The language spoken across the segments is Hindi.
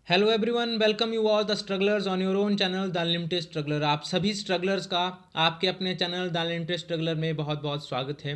Hello everyone, welcome you all the strugglers on your own channel the unlimited struggler. आप सभी स्ट्रगलर्स का आपके अपने चैनल द अनलिमिटेड स्ट्रगलर में बहुत बहुत स्वागत है।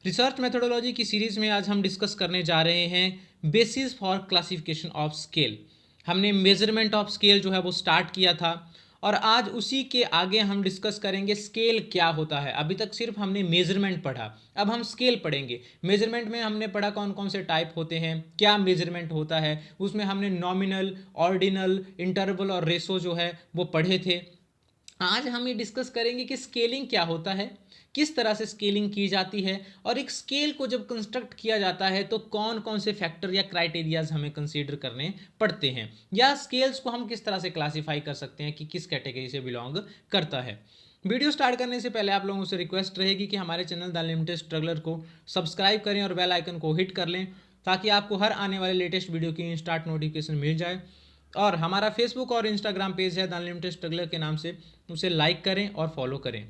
रिसर्च मेथोडोलॉजी की सीरीज़ में आज हम डिस्कस करने जा रहे हैं basis for classification of scale. हमने मेजरमेंट ऑफ स्केल जो है वो स्टार्ट किया था और आज उसी के आगे हम डिस्कस करेंगे स्केल क्या होता है। अभी तक सिर्फ हमने मेजरमेंट पढ़ा, अब हम स्केल पढ़ेंगे। मेजरमेंट में हमने पढ़ा कौन कौन से टाइप होते हैं, क्या मेजरमेंट होता है, उसमें हमने नॉमिनल, ऑर्डिनल, इंटरवल और रेशो जो है वो पढ़े थे। आज हम ये डिस्कस करेंगे कि स्केलिंग क्या होता है, किस तरह से स्केलिंग की जाती है और एक स्केल को जब कंस्ट्रक्ट किया जाता है तो कौन कौन से फैक्टर या क्राइटेरियाज हमें कंसीडर करने पड़ते हैं, या स्केल्स को हम किस तरह से क्लासीफाई कर सकते हैं कि किस कैटेगरी से बिलोंग करता है। वीडियो स्टार्ट करने से पहले आप लोगों से रिक्वेस्ट रहेगी कि हमारे चैनल द अनलिमिटेड स्ट्रगलर को सब्सक्राइब करें और बेल आइकन को हिट कर लें ताकि आपको हर आने वाले लेटेस्ट वीडियो की इंस्टांट नोटिफिकेशन मिल जाए। और हमारा फेसबुक और इंस्टाग्राम पेज है द अनलिमिटेड स्ट्रगलर के नाम से, उसे लाइक करें और फॉलो करें।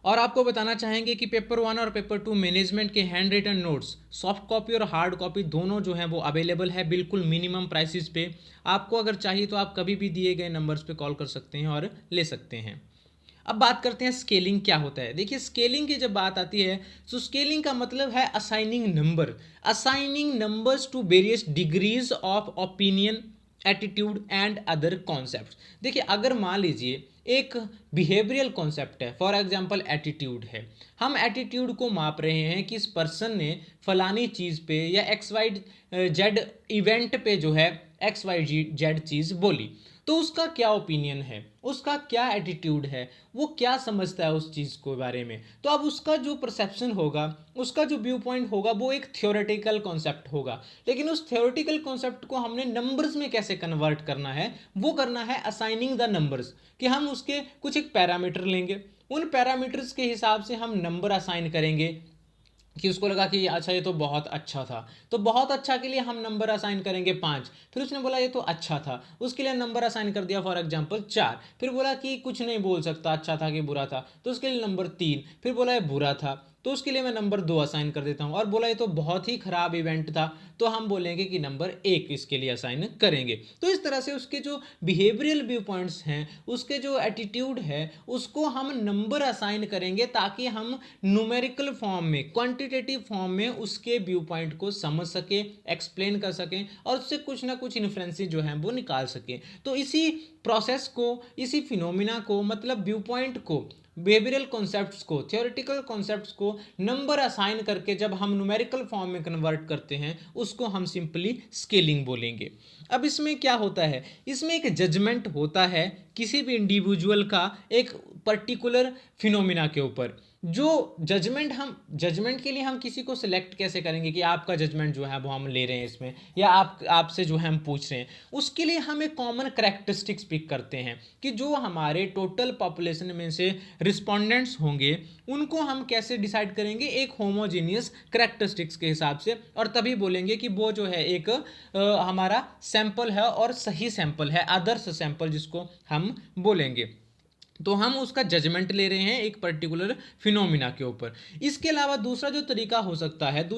और आपको बताना चाहेंगे कि पेपर 1 और पेपर 2 मैनेजमेंट के handwritten notes soft copy और हार्ड कॉपी दोनों जो हैं वो अवेलेबल है बिल्कुल मिनिमम प्राइसेस पे। आपको अगर चाहिए तो आप कभी भी दिए गए नंबर्स पे कॉल कर सकते हैं और ले सकते हैं। अब बात करते हैं स्केलिंग क्या होता है। देखिए, स्केलिंग की जब बात आती है तो स्केलिंग का मतलब है assigning numbers to various degrees of opinion, attitude and other concept. देखिए, अगर मान लीजिए एक बिहेवियरल कॉन्सेप्ट है, फॉर एग्जांपल एटीट्यूड है। हम एटीट्यूड को माप रहे हैं कि इस पर्सन ने फलानी चीज़ पे या एक्स वाई जेड इवेंट पे जो है एक्स वाई जेड चीज़ बोली, तो उसका क्या ओपिनियन है, उसका क्या एटीट्यूड है, वो क्या समझता है उस चीज़ के बारे में। तो अब उसका जो परसेप्शन होगा, उसका जो व्यू पॉइंट होगा, वो एक थ्योरेटिकल कॉन्सेप्ट होगा। लेकिन उस थ्योरेटिकल कॉन्सेप्ट को हमने नंबर्स में कैसे कन्वर्ट करना है, वो करना है असाइनिंग द नंबर्स। कि हम उसके कुछ एक पैरामीटर लेंगे, उन पैरामीटर्स के हिसाब से हम नंबर असाइन करेंगे। कि उसको लगा कि अच्छा ये तो बहुत अच्छा था, तो बहुत अच्छा के लिए हम नंबर असाइन करेंगे 5। फिर उसने बोला ये तो अच्छा था, उसके लिए नंबर असाइन कर दिया फॉर एग्जांपल 4। फिर बोला कि कुछ नहीं बोल सकता अच्छा था कि बुरा था, तो उसके लिए नंबर 3। फिर बोला ये बुरा था, तो उसके लिए मैं नंबर 2 असाइन कर देता हूँ। और बोला ये तो बहुत ही खराब इवेंट था, तो हम बोलेंगे कि नंबर 1 इसके लिए असाइन करेंगे। तो इस तरह से उसके जो बिहेवियरल व्यू पॉइंट्स हैं, उसके जो एटीट्यूड है, उसको हम नंबर असाइन करेंगे ताकि हम न्यूमेरिकल फॉर्म में, क्वांटिटेटिव फॉर्म में उसके व्यू पॉइंट को समझ सकें, एक्सप्लेन कर सकें और उससे कुछ ना कुछ इन्फ्रेंसेस जो हैं वो निकाल सकें। तो इसी प्रोसेस को, इसी फिनोमिना को, मतलब व्यू पॉइंट को, बिहेवियरल कॉन्सेप्ट्स को, थियोरेटिकल कॉन्सेप्ट्स को नंबर असाइन करके जब हम न्यूमेरिकल फॉर्म में कन्वर्ट करते हैं, उसको हम सिंपली स्केलिंग बोलेंगे। अब इसमें क्या होता है, इसमें एक जजमेंट होता है किसी भी इंडिविजुअल का एक पर्टिकुलर फिनोमिना के ऊपर। जो जजमेंट के लिए हम किसी को सिलेक्ट कैसे करेंगे कि आपका जजमेंट जो है वो हम ले रहे हैं इसमें, या आपसे जो है हम पूछ रहे हैं, उसके लिए हम एक कॉमन करेक्टरिस्टिक्स पिक करते हैं कि जो हमारे टोटल पॉपुलेशन में से रिस्पोंडेंट्स होंगे उनको हम कैसे डिसाइड करेंगे, एक होमोजीनियस करेक्टरिस्टिक्स के हिसाब से। और तभी बोलेंगे कि वो जो है एक हमारा सैंपल है और सही सैंपल है, आदर्श सैंपल जिसको हम बोलेंगे। तो हम उसका जजमेंट ले रहे हैं एक पर्टिकुलर फिनोमिना के ऊपर। इसके अलावा दूसरा जो तरीका हो सकता है,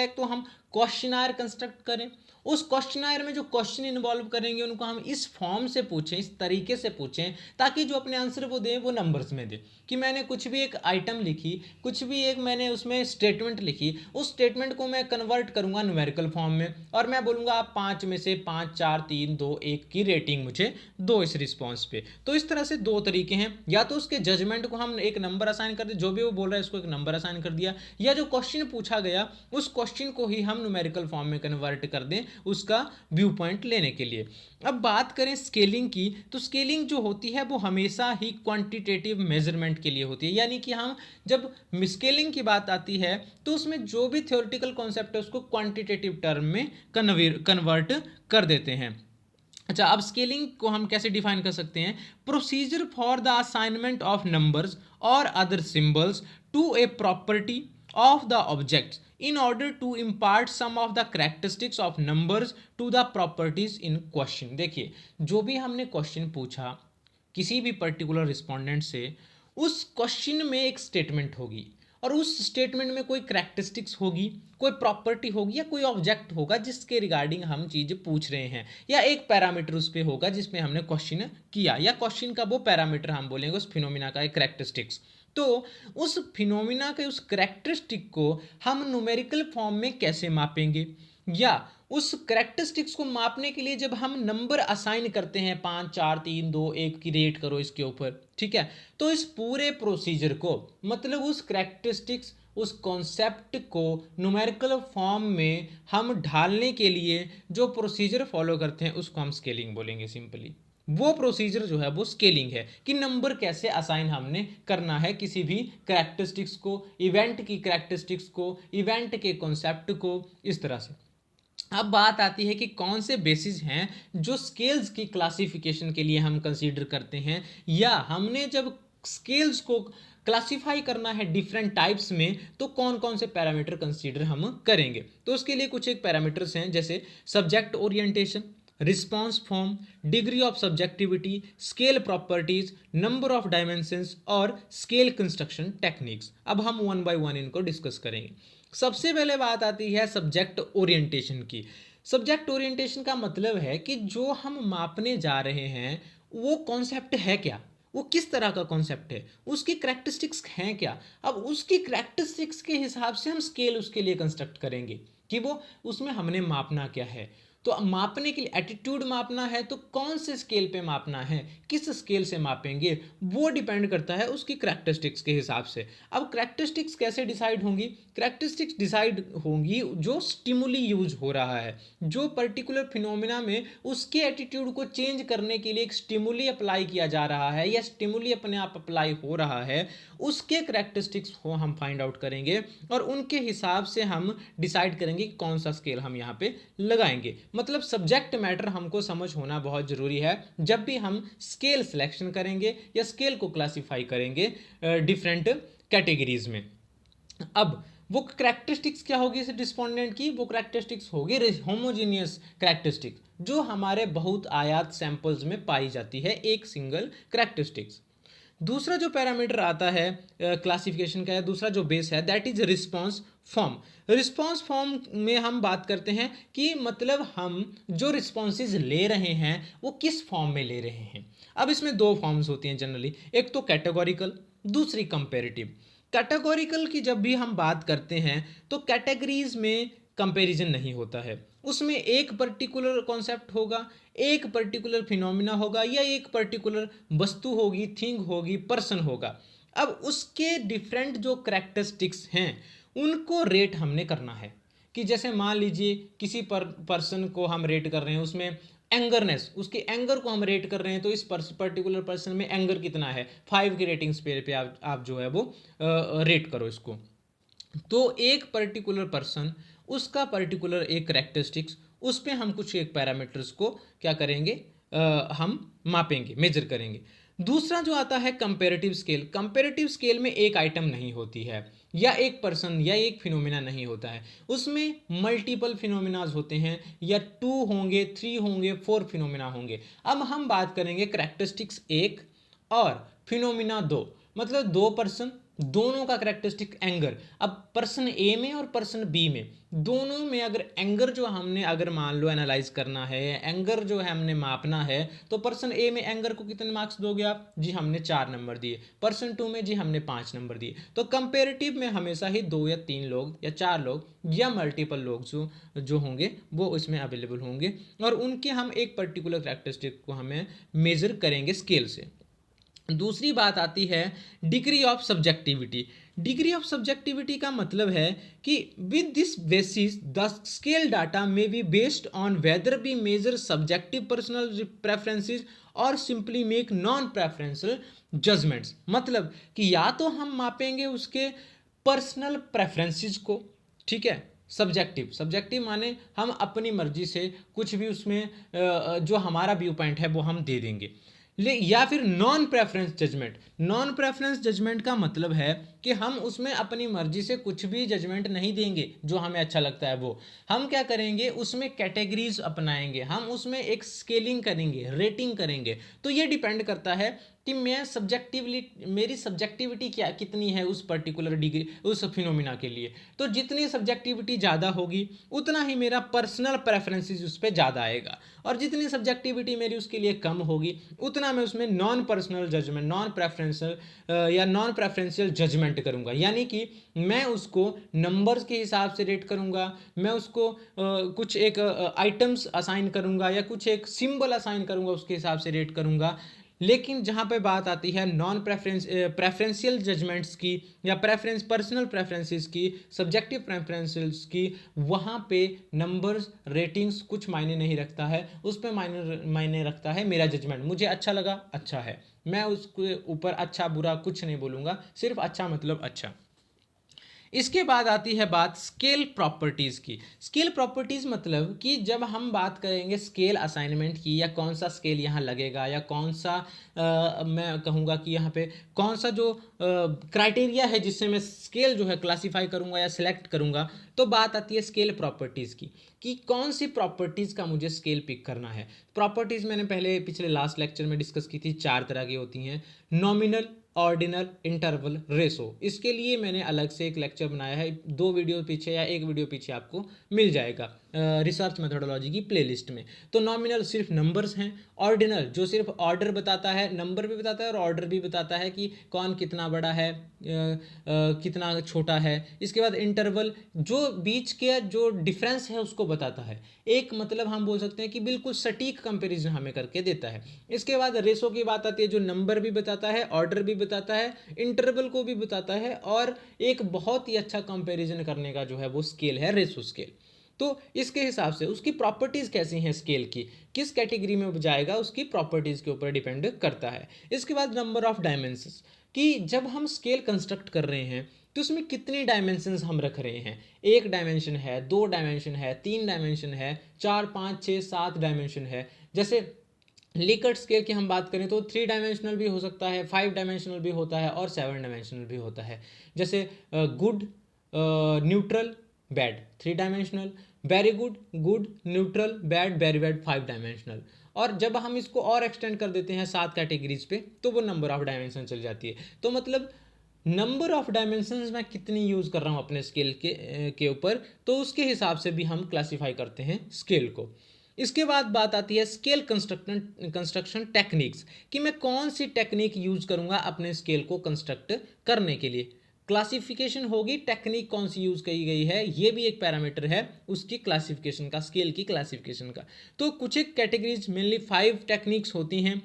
तो हम क्वेश्चनायर कंस्ट्रक्ट करें। उस क्वेश्चनायर में जो क्वेश्चन इन्वॉल्व करेंगे उनको हम इस फॉर्म से पूछें, इस तरीके से पूछें ताकि जो अपने आंसर वो दें वो नंबर्स में दें। कि मैंने कुछ भी एक आइटम लिखी, कुछ भी एक मैंने उसमें स्टेटमेंट लिखी, उस स्टेटमेंट को मैं कन्वर्ट करूंगा न्यूमेरिकल फॉर्म में और मैं बोलूँगा आप 5 में से 5, 4, 3, 2, 1 की रेटिंग मुझे दो इस रिस्पॉन्स पे। तो इस तरह से दो तरीके हैं, या तो उसके जजमेंट को हम एक नंबर असाइन कर दे, जो भी वो बोल रहा है उसको एक नंबर असाइन कर दिया, या जो क्वेश्चन पूछा गया उस क्वेश्चन को ही हम न्यूमेरिकल फॉर्म में कन्वर्ट कर दें उसका व्यू पॉइंट लेने के लिए। अब बात करें स्केलिंग की, तो स्केलिंग जो होती है वो हमेशा ही क्वांटिटेटिव मेजरमेंट के लिए होती है। यानी कि हम जब स्केलिंग की बात आती है तो उसमें जो भी थ्योरेटिकल कॉन्सेप्ट है उसको क्वांटिटेटिव टर्म में कन्वर्ट कर देते हैं। अच्छा, अब स्केलिंग को हम कैसे डिफाइन कर सकते हैं, procedure for the assignment of numbers or other symbols to a property of the objects in order to impart some of the characteristics of numbers to the properties in question। देखिए, जो भी हमने क्वेश्चन पूछा किसी भी पर्टिकुलर रिस्पोंडेंट से, उस क्वेश्चन में एक स्टेटमेंट होगी और उस स्टेटमेंट में कोई करैक्टरिस्टिक्स होगी, कोई प्रॉपर्टी होगी या कोई ऑब्जेक्ट होगा जिसके रिगार्डिंग हम चीज़ पूछ रहे हैं, या एक पैरामीटर उस पर होगा जिसमें हमने क्वेश्चन किया, या क्वेश्चन का वो पैरामीटर हम बोलेंगे उस फिनोमिना का एक करैक्टरिस्टिक्स। तो उस फिनोमिना के उस करैक्टरिस्टिक को हम न्यूमेरिकल फॉर्म में कैसे मापेंगे, या उस करैक्टरिस्टिक्स को मापने के लिए जब हम नंबर असाइन करते हैं 5 4 3 2 1 की रेट करो इसके ऊपर, ठीक है, तो इस पूरे प्रोसीजर को मतलब उस करैक्टरिस्टिक्स उस कॉन्सेप्ट को न्यूमेरिकल फॉर्म में हम ढालने के लिए जो प्रोसीजर फॉलो करते हैं उसको हम स्केलिंग बोलेंगे। सिंपली वो प्रोसीजर जो है वो स्केलिंग है कि नंबर कैसे असाइन हमने करना है किसी भी करैक्टरिस्टिक्स को, इवेंट की करैक्टरिस्टिक्स को, इवेंट के कॉन्सेप्ट को, इस तरह से। अब बात आती है कि कौन से बेसिस हैं जो स्केल्स की क्लासिफिकेशन के लिए हम कंसीडर करते हैं, या हमने जब स्केल्स को क्लासिफाई करना है डिफरेंट टाइप्स में तो कौन कौन से पैरामीटर कंसीडर हम करेंगे। तो उसके लिए कुछ एक पैरामीटर्स हैं, जैसे subject orientation, response form, degree of subjectivity, scale properties, number of dimensions और स्केल कंस्ट्रक्शन टेक्निक्स। अब हम वन बाय वन इनको डिस्कस करेंगे। सबसे पहले बात आती है सब्जेक्ट ओरिएंटेशन की। सब्जेक्ट ओरिएंटेशन का मतलब है कि जो हम मापने जा रहे हैं वो कॉन्सेप्ट है क्या, वो किस तरह का कॉन्सेप्ट है, उसकी करैक्टरिस्टिक्स हैं क्या। अब उसकी करैक्टरिस्टिक्स के हिसाब से हम स्केल उसके लिए कंस्ट्रक्ट करेंगे कि वो उसमें हमने मापना क्या है। तो मापने के लिए एटीट्यूड मापना है तो कौन से स्केल पे मापना है, किस स्केल से मापेंगे, वो डिपेंड करता है उसकी करैक्टरिस्टिक्स के हिसाब से। अब करैक्टरिस्टिक्स कैसे डिसाइड होंगी, करैक्टरिस्टिक्स डिसाइड होंगी जो स्टिमुली यूज हो रहा है, जो पर्टिकुलर फिनोमिना में उसके एटीट्यूड को चेंज करने के लिए एक स्टिमुली अप्लाई किया जा रहा है या स्टिमुली अपने आप अप्लाई हो रहा है, उसके करैक्टरिस्टिक्स को हम फाइंड आउट करेंगे और उनके हिसाब से हम डिसाइड करेंगे कि कौन सा स्केल हम यहाँ पे लगाएंगे। मतलब सब्जेक्ट मैटर हमको समझ होना बहुत ज़रूरी है जब भी हम स्केल सिलेक्शन करेंगे या स्केल को क्लासिफाई करेंगे डिफरेंट कैटेगरीज में। अब वो करैक्टरिस्टिक्स क्या होगी इस रिस्पोंडेंट की, वो करैक्टरिस्टिक्स होगी होमोजीनियस करैक्टरिस्टिक्स जो हमारे बहुत आयात सैंपल्स में पाई जाती है, एक सिंगल करैक्टरिस्टिक्स। दूसरा जो पैरामीटर आता है क्लासिफिकेशन का है, दूसरा जो बेस है that is response form. Response form में हम बात करते हैं कि मतलब हम जो रिस्पॉन्सेज ले रहे हैं वो किस फॉर्म में ले रहे हैं। अब इसमें दो फॉर्म्स होती हैं जनरली, एक तो कैटेगोरिकल, दूसरी कंपेरेटिव। कैटेगोरिकल की जब भी हम बात करते हैं तो कैटेगरीज में कंपैरिजन नहीं होता है, उसमें एक पर्टिकुलर कॉन्सेप्ट होगा, एक पर्टिकुलर फिनोमिना होगा या एक पर्टिकुलर वस्तु होगी, थिंग होगी, पर्सन होगा। अब उसके डिफरेंट जो करैक्टरिस्टिक्स हैं उनको रेट हमने करना है कि जैसे मान लीजिए किसी पर्सन को हम रेट कर रहे हैं, उसमें एंगरनेस, उसके एंगर को हम रेट कर रहे हैं, तो इस पर्टिकुलर पर्सन में एंगर कितना है, 5 की रेटिंग स्केल पे आप जो है वो रेट करो इसको। तो एक पर्टिकुलर पर्सन, उसका पर्टिकुलर एक करेक्टरिस्टिक्स, उस पर हम कुछ एक पैरामीटर्स को क्या करेंगे, हम मापेंगे, मेजर करेंगे। दूसरा जो आता है कंपेरेटिव स्केल। कंपेरेटिव स्केल में एक आइटम नहीं होती है या एक पर्सन या एक फिनोमिना नहीं होता है, उसमें मल्टीपल फिनोमिनाज होते हैं, या 2 होंगे, 3 होंगे, 4 फिनोमिना होंगे। अब हम बात करेंगे करेक्टरिस्टिक्स 1 और फिनोमिना 2, मतलब 2 पर्सन, दोनों का करेक्टरिस्टिक एंगर। अब पर्सन ए में और पर्सन बी में, दोनों में अगर एंगर जो हमने अगर मान लो एनालाइज करना है, एंगर जो है हमने मापना है, तो पर्सन ए में एंगर को कितने मार्क्स दोगे आप, जी हमने 4 नंबर दिए। पर्सन 2 में जी हमने 5 नंबर दिए। तो कंपेरेटिव में हमेशा ही 2 या 3 लोग या 4 लोग या मल्टीपल लोग जो होंगे वो इसमें अवेलेबल होंगे और उनके हम एक पर्टिकुलर करेक्टरिस्टिक को हमें मेजर करेंगे स्केल से। दूसरी बात आती है degree of subjectivity. Degree of subjectivity का मतलब है कि with this basis the scale data may be based on whether be measure subjective personal preferences or simply make non preferential judgements. मतलब कि या तो हम मापेंगे उसके पर्सनल प्रेफरेंसेस को, ठीक है, सब्जेक्टिव माने हम अपनी मर्जी से कुछ भी उसमें जो हमारा व्यू पॉइंट है वो हम दे देंगे, या फिर non preference judgement. Non preference judgement का मतलब है कि हम उसमें अपनी मर्जी से कुछ भी जजमेंट नहीं देंगे जो हमें अच्छा लगता है वो हम क्या करेंगे, उसमें कैटेगरीज अपनाएंगे, हम उसमें एक स्केलिंग करेंगे, रेटिंग करेंगे। तो ये डिपेंड करता है कि मैं सब्जेक्टिवली, मेरी सब्जेक्टिविटी क्या कितनी है उस पर्टिकुलर डिग्री, उस फिनोमिना के लिए। तो जितनी सब्जेक्टिविटी ज़्यादा होगी उतना ही मेरा पर्सनल प्रेफरेंसेस उस पर ज़्यादा आएगा, और जितनी सब्जेक्टिविटी मेरी उसके लिए कम होगी उतना मैं उसमें non personal judgement, non preferential या नॉन प्रेफरेंशियल जजमेंट करूँगा। यानी कि मैं उसको नंबर्स के हिसाब से रेट करूँगा, मैं उसको कुछ एक आइटम्स असाइन करूँगा या कुछ एक सिंबल असाइन करूँगा, उसके हिसाब से रेट करूँगा। लेकिन जहाँ पे बात आती है नॉन प्रेफरेंशियल जजमेंट्स की या पर्सनल प्रेफरेंसेस की, सब्जेक्टिव प्रेफरेंसेस की, वहाँ पे नंबर्स, रेटिंग्स कुछ मायने नहीं रखता है। उस पर मायने रखता है मेरा जजमेंट। मुझे अच्छा लगा, अच्छा है, मैं उसके ऊपर अच्छा बुरा कुछ नहीं बोलूँगा, सिर्फ अच्छा मतलब अच्छा। इसके बाद आती है बात स्केल प्रॉपर्टीज़ की। स्केल प्रॉपर्टीज़ मतलब कि जब हम बात करेंगे स्केल असाइनमेंट की, या कौन सा स्केल यहाँ लगेगा, या कौन सा मैं कहूँगा कि यहाँ पे कौन सा जो क्राइटेरिया है जिससे मैं स्केल जो है क्लासीफाई करूँगा या सिलेक्ट करूँगा, तो बात आती है स्केल प्रॉपर्टीज़ की कि कौन सी प्रॉपर्टीज़ का मुझे स्केल पिक करना है। प्रॉपर्टीज़ मैंने पहले पिछले लास्ट लेक्चर में डिस्कस की थी, 4 तरह की होती हैं: नॉमिनल, ऑर्डिनल, इंटरवल, रेशो। इसके लिए मैंने अलग से एक लेक्चर बनाया है, 2 वीडियो पीछे या 1 वीडियो पीछे आपको मिल जाएगा रिसर्च मेथोडोलॉजी की प्लेलिस्ट में। तो नॉमिनल सिर्फ नंबर्स हैं, ऑर्डिनल जो सिर्फ ऑर्डर बताता है, नंबर भी बताता है और ऑर्डर भी बताता है कि कौन कितना बड़ा है, कितना छोटा है। इसके बाद इंटरवल जो बीच के जो डिफरेंस है उसको बताता है, एक मतलब हम बोल सकते हैं कि बिल्कुल सटीक कंपैरिजन हमें करके देता है। इसके बाद रेशो की बात आती है जो नंबर भी बताता है, ऑर्डर भी बताता है, इंटरवल को भी बताता है, और एक बहुत ही अच्छा कंपैरिजन करने का जो है वो स्केल है रेशो स्केल। तो इसके हिसाब से उसकी प्रॉपर्टीज़ कैसी हैं स्केल की, किस कैटेगरी में जाएगा, उसकी प्रॉपर्टीज़ के ऊपर डिपेंड करता है। इसके बाद नंबर ऑफ डायमेंशंस, कि जब हम स्केल कंस्ट्रक्ट कर रहे हैं तो उसमें कितनी डायमेंशंस हम रख रहे हैं। 1 डायमेंशन है, 2 डायमेंशन है, 3 डायमेंशन है, 4, 5, 6, 7 डायमेंशन है। जैसे लिकर्ट स्केल की हम बात करें तो 3 डायमेंशनल भी हो सकता है, 5 डायमेंशनल भी होता है और 7 डायमेंशनल भी होता है। जैसे good, neutral, bad 3 dimensional, very good, good, neutral, bad, very bad 5 dimensional. और जब हम इसको और एक्सटेंड कर देते हैं 7 कैटेगरीज पे तो वो नंबर ऑफ डायमेंशन चल जाती है। तो मतलब नंबर ऑफ डायमेंशंस मैं कितनी यूज़ कर रहा हूँ अपने स्केल के ऊपर, तो उसके हिसाब से भी हम क्लासीफाई करते हैं स्केल को। इसके बाद बात आती है स्केल कंस्ट्रक्शन टेक्निक्स, कि मैं कौन सी टेक्निक यूज़ करूँगा अपने स्केल को कंस्ट्रक्ट करने के लिए। क्लासिफिकेशन होगी, टेक्निक कौन सी यूज़ की गई है ये भी एक पैरामीटर है उसकी क्लासिफिकेशन का, स्केल की क्लासिफिकेशन का। तो कुछ एक कैटेगरीज, मेनली 5 टेक्निक्स होती हैं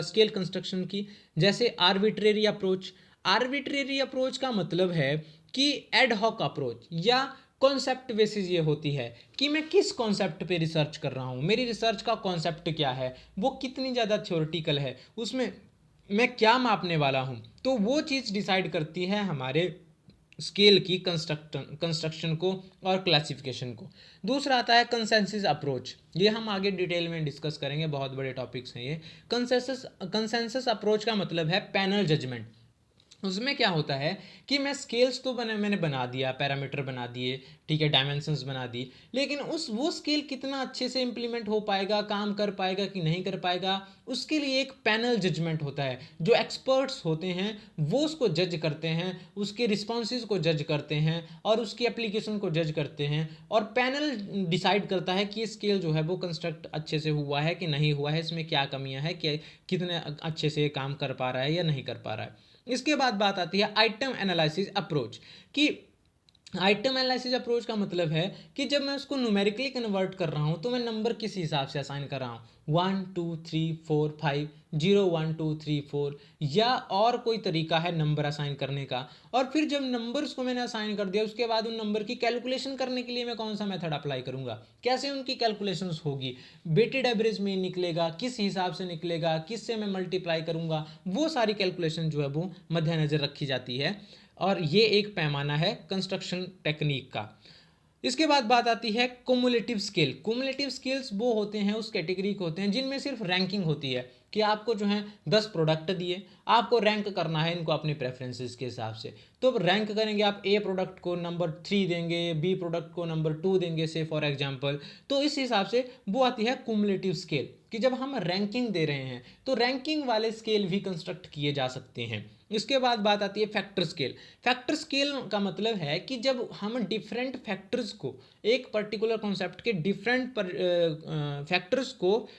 स्केल कंस्ट्रक्शन की। जैसे आर्बिट्रेरी अप्रोच। आर्बिट्रेरी अप्रोच का मतलब है कि एड हॉक अप्रोच या कॉन्सेप्ट बेसिस ये होती है कि मैं किस कॉन्सेप्ट पे रिसर्च कर रहा हूँ, मेरी रिसर्च का कॉन्सेप्ट क्या है, वो कितनी ज़्यादा थ्योरेटिकल है, उसमें मैं क्या मापने वाला हूँ। तो वो चीज़ डिसाइड करती है हमारे स्केल की कंस्ट्रक्शन को और क्लासिफिकेशन को। दूसरा आता है कंसेंसस अप्रोच, ये हम आगे डिटेल में डिस्कस करेंगे, बहुत बड़े टॉपिक्स हैं ये। कंसेंसस अप्रोच का मतलब है पैनल जजमेंट। उसमें क्या होता है कि मैं स्केल्स तो मैंने बना दिया, पैरामीटर बना दिए, ठीक है, डायमेंशंस बना दी, लेकिन वो स्केल कितना अच्छे से इंप्लीमेंट हो पाएगा, काम कर पाएगा कि नहीं कर पाएगा, उसके लिए एक पैनल जजमेंट होता है। जो एक्सपर्ट्स होते हैं वो उसको जज करते हैं, उसके रिस्पॉन्सेज को जज करते हैं और उसकी एप्लीकेशन को जज करते हैं, और पैनल डिसाइड करता है कि ये स्केल जो है वो कंस्ट्रक्ट अच्छे से हुआ है कि नहीं हुआ है, इसमें क्या कमियां हैं, कि कितने अच्छे से काम कर पा रहा है या नहीं कर पा रहा है। इसके बाद बात आती है आइटम एनालिसिस अप्रोच, कि आइटम एनालिसिस अप्रोच का मतलब है कि जब मैं उसको न्यूमेरिकली कन्वर्ट कर रहा हूँ तो मैं नंबर किस हिसाब से असाइन कर रहा हूँ, 1 2 3 4 5, 0 1 2 3 4, या और कोई तरीका है नंबर असाइन करने का। और फिर जब नंबर्स को मैंने असाइन कर दिया उसके बाद उन नंबर की कैलकुलेशन करने के लिए मैं कौन सा मेथड अप्लाई करूँगा, कैसे उनकी कैलकुलेशंस होगी, वेटेड एवरेज में निकलेगा, किस हिसाब से निकलेगा, किससे मैं मल्टीप्लाई करूँगा, वो सारी कैलकुलेशन जो है वो मद्देनज़र रखी जाती है। और ये एक पैमाना है कंस्ट्रक्शन टेक्निक का। इसके बाद बात आती है कुमुलेटिव स्केल। कुमुलेटिव स्केल्स वो होते हैं, उस कैटेगरी के होते हैं जिनमें सिर्फ रैंकिंग होती है कि आपको जो है 10 प्रोडक्ट दिए, आपको रैंक करना है इनको अपनी प्रेफरेंसेस के हिसाब से। तो अब रैंक करेंगे, आप ए प्रोडक्ट को नंबर 3 देंगे, बी प्रोडक्ट को नंबर 2 देंगे से फॉर एग्जांपल। तो इस हिसाब से वो आती है कुमुलेटिव स्केल कि जब हम रैंकिंग दे रहे हैं तो रैंकिंग वाले स्केल भी कंस्ट्रक्ट किए जा सकते हैं। इसके बाद बात आती है फैक्टर स्केल। फैक्टर स्केल का मतलब है कि जब हम डिफरेंट फैक्टर्स को, एक पर्टिकुलर कॉन्सेप्ट के डिफरेंट फैक्टर्स को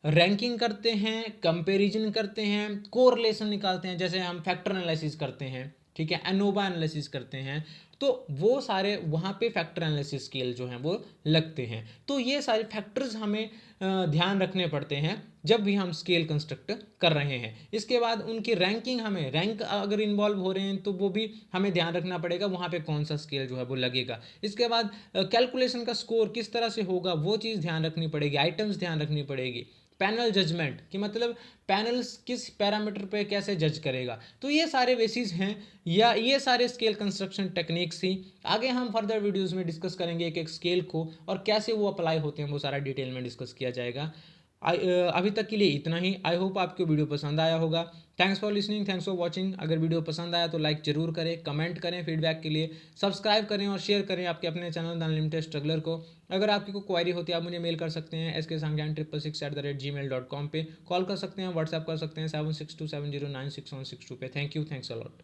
रैंकिंग करते हैं, कंपैरिजन करते हैं, कोरिलेशन निकालते हैं, जैसे हम फैक्टर एनालिसिस करते हैं, ठीक है, एनोवा एनालिसिस करते हैं, तो वो सारे वहाँ पे फैक्टर एनालिसिस स्केल जो हैं वो लगते हैं। तो ये सारे फैक्टर्स हमें ध्यान रखने पड़ते हैं जब भी हम स्केल कंस्ट्रक्ट कर रहे हैं। इसके बाद उनकी रैंकिंग, हमें रैंक अगर इन्वॉल्व हो रहे हैं तो वो भी हमें ध्यान रखना पड़ेगा वहाँ पे कौन सा स्केल जो है वो लगेगा। इसके बाद कैलकुलेशन का स्कोर किस तरह से होगा वो चीज़ ध्यान रखनी पड़ेगी, आइटम्स ध्यान रखनी पड़ेगी। पैनल जजमेंट कि मतलब पैनल्स किस पैरामीटर पे कैसे जज करेगा। तो ये सारे बेसिस हैं या ये सारे स्केल कंस्ट्रक्शन टेक्निक्स ही आगे हम फर्दर वीडियोस में डिस्कस करेंगे, एक एक स्केल को और कैसे वो अप्लाई होते हैं वो सारा डिटेल में डिस्कस किया जाएगा। अभी तक के लिए इतना ही। आई होप आपको वीडियो पसंद आया होगा। Thanks for listening, thanks for watching. अगर वीडियो पसंद आया तो लाइक जरूर करें, कमेंट करें फीडबैक के लिए, सब्सक्राइब करें और शेयर करें आपके अपने चैनल द अनलिमिटेड स्ट्रगलर को। अगर आपकी कोई क्वारी होती है आप मुझे मेल कर सकते हैं sksanjan666@gmail.com पे, कॉल कर सकते हैं, व्हाट्सएप कर सकते हैं 7627096162 पे। Thank you, thanks a lot.